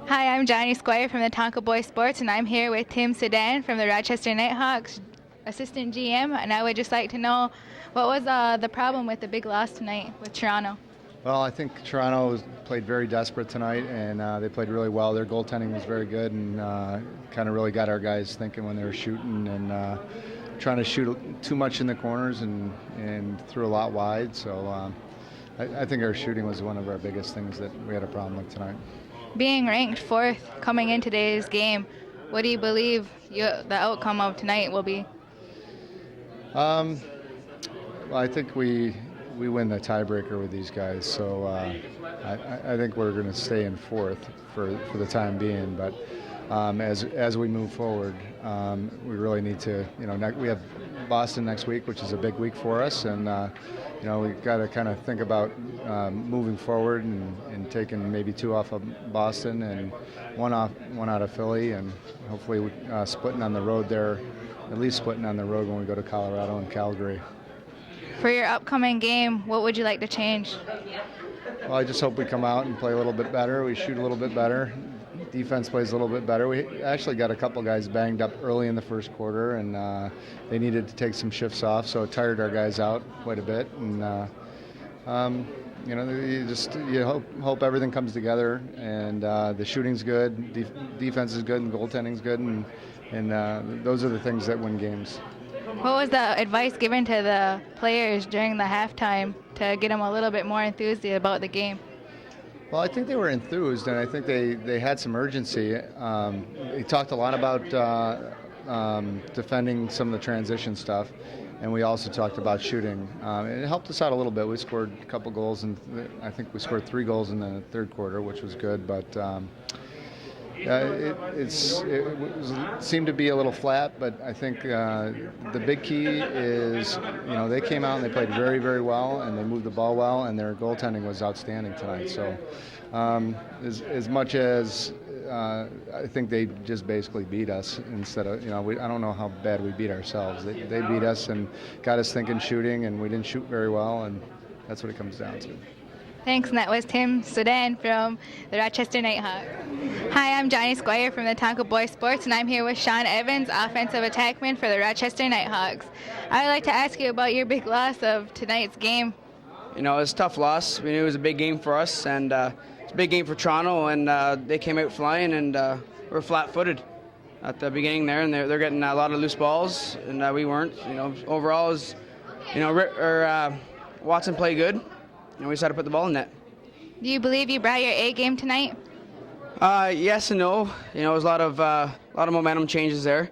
Hi, I'm Johnny Squire from the Tonka Boy Sports, and I'm here with Tim Sedan from the Rochester Knighthawks, assistant GM, and I would just like to know what was the problem with the big loss tonight with Toronto? Well, I think Toronto played very desperate tonight, and they played really well. Their goaltending was very good, and kind of really got our guys thinking when they were shooting and trying to shoot too much in the corners and threw a lot wide. So I think our shooting was one of our biggest things that we had a problem with tonight. Being ranked fourth coming in today's game, what do you believe the outcome of tonight will be? Well, I think we win the tiebreaker with these guys, so I think we're going to stay in fourth for the time being. But as we move forward, we really need to, we have Boston next week, which is a big week for us, and we've got to kind of think about moving forward and taking maybe 2 off of Boston and one out of Philly, and hopefully splitting on the road there, at least splitting on the road when we go to Colorado and Calgary. For your upcoming game, what would you like to change? Well, I just hope we come out and play a little bit better. We shoot a little bit better. Defense plays a little bit better. We actually got a couple guys banged up early in the first quarter, and they needed to take some shifts off, so it tired our guys out quite a bit. And you hope everything comes together, and the shooting's good, defense is good, and goaltending's good, and those are the things that win games. What was the advice given to the players during the halftime to get them a little bit more enthused about the game? Well, I think they were enthused, and I think they had some urgency. They talked a lot about defending some of the transition stuff, and we also talked about shooting. It helped us out a little bit. We scored a couple goals, and I think we scored 3 goals in the third quarter, which was good. But it seemed to be a little flat. But I think the big key is, they came out and they played very, very well, and they moved the ball well, and their goaltending was outstanding tonight. So as much as I think they just basically beat us instead of, I don't know how bad we beat ourselves. They beat us and got us thinking shooting, and we didn't shoot very well, and that's what it comes down to. Thanks, and that was Tim Sedan from the Rochester Knighthawks. Hi, I'm Johnny Squire from the Tonka Boy Sports, and I'm here with Sean Evans, offensive attackman for the Rochester Knighthawks. I would like to ask you about your big loss of tonight's game. It was a tough loss. We knew it was a big game for us, and it's a big game for Toronto, and they came out flying, and we're flat-footed at the beginning there, and they're getting a lot of loose balls, and we weren't. Overall, Watson played good, and we just had to put the ball in net. Do you believe you brought your A game tonight? Yes and no. It was a lot of momentum changes there.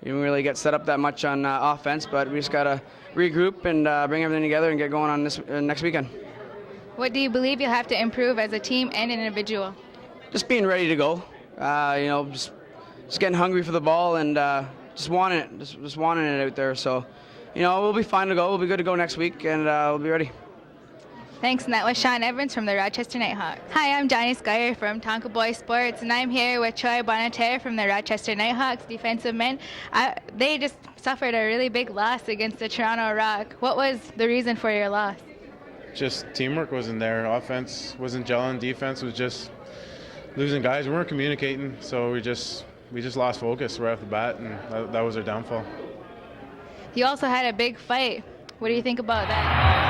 You didn't really get set up that much on offense, but we just got to regroup and bring everything together and get going on this next weekend. What do you believe you'll have to improve as a team and an individual? Just being ready to go. Just getting hungry for the ball and just wanting it. Just wanting it out there. So, we'll be fine to go. We'll be good to go next week, and we'll be ready. Thanks, and that was Sean Evans from the Rochester Knighthawks. Hi, I'm Johnny Squire from Tonka Boy Sports, and I'm here with Troy Bonneterre from the Rochester Knighthawks, defensive men. They just suffered a really big loss against the Toronto Rock. What was the reason for your loss? Just teamwork wasn't there. Offense wasn't gelling. Defense was just losing guys. We weren't communicating, so we just lost focus right off the bat, and that was our downfall. You also had a big fight. What do you think about that?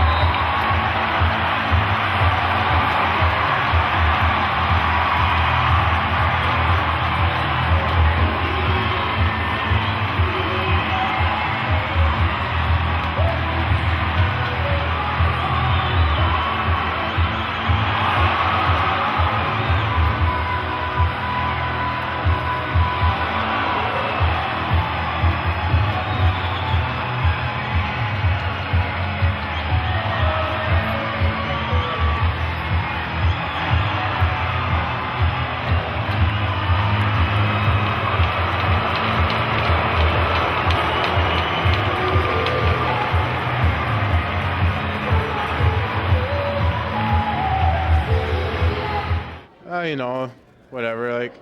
Whatever, like,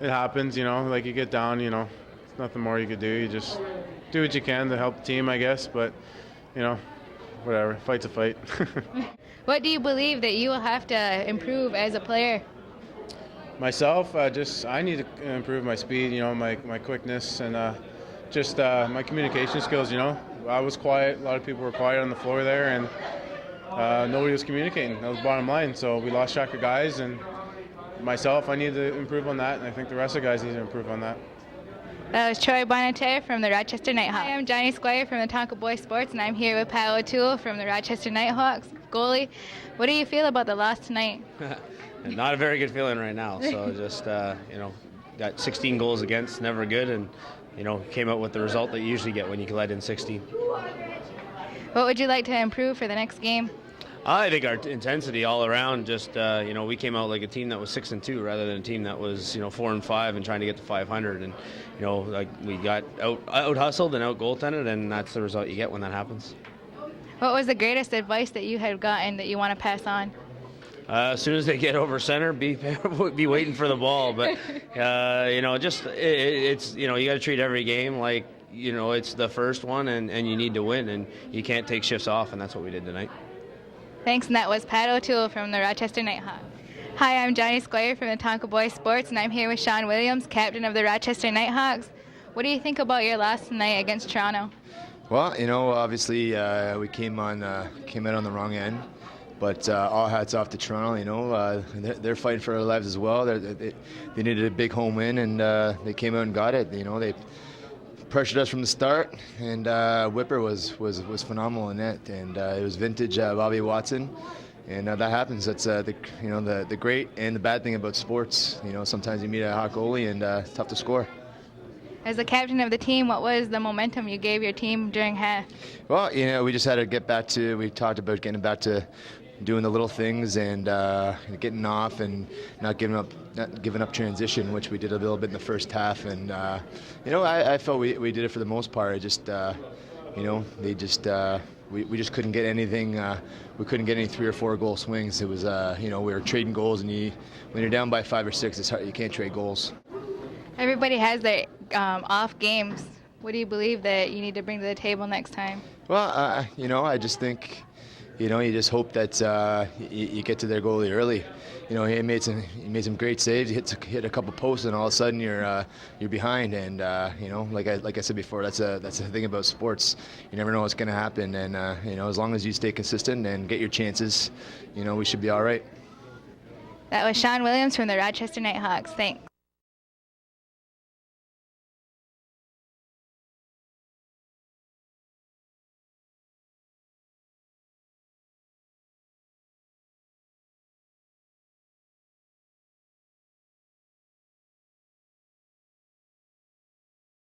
it happens, like you get down, there's nothing more you could do. You just do what you can to help the team, I guess, but, whatever, fight's a fight. What do you believe that you will have to improve as a player? Myself, I need to improve my speed, my quickness, and just my communication skills. I was quiet. A lot of people were quiet on the floor there, and nobody was communicating. That was bottom line. So we lost track of guys, and myself, I need to improve on that, and I think the rest of the guys need to improve on that. That was Troy Bonneter from the Rochester Knighthawks. Hi, I'm Johnny Squire from the Tonka Boys Sports, and I'm here with Pat O'Toole from the Rochester Knighthawks, goalie. What do you feel about the loss tonight? Not a very good feeling right now. So just, got 16 goals against, never good, and, came out with the result that you usually get when you let in 16. What would you like to improve for the next game? I think our intensity all around, just, we came out like a team that was 6-2 rather than a team that was, 4-5 and trying to get to 500. And, we got out hustled and out goaltended, and that's the result you get when that happens. What was the greatest advice that you had gotten that you want to pass on? As soon as they get over center, be waiting for the ball. But, it's, you got to treat every game like, it's the first one, and you need to win, and you can't take shifts off, and that's what we did tonight. Thanks, and that was Pat O'Toole from the Rochester Knighthawks. Hi, I'm Johnny Squire from the Tonka Boys Sports, and I'm here with Sean Williams, captain of the Rochester Knighthawks. What do you think about your loss tonight against Toronto? Well, obviously we came out on the wrong end, but all hats off to Toronto. They're fighting for their lives as well. They needed a big home win, and they came out and got it. They pressured us from the start, and Whipper was phenomenal in net, and it was vintage Bobby Watson, and that happens. That's the great and the bad thing about sports. Sometimes you meet a hot goalie, and it's tough to score. As the captain of the team, what was the momentum you gave your team during half? Well, we just had to get back to. We talked about getting back to doing the little things and getting off and not giving up transition, which we did a little bit in the first half. And I felt we did it for the most part. I just we just couldn't get anything. We couldn't get any 3 or 4 goal swings. It was we were trading goals, and when you're down by 5 or 6, it's hard. You can't trade goals. Everybody has their off games. What do you believe that you need to bring to the table next time? Well, I just think. You just hope that you get to their goalie early. He made some great saves. He hit a couple posts, and all of a sudden you're behind. And like I said before, that's the thing about sports. You never know what's going to happen. And as long as you stay consistent and get your chances, we should be all right. That was Sean Williams from the Rochester Knighthawks. Thanks.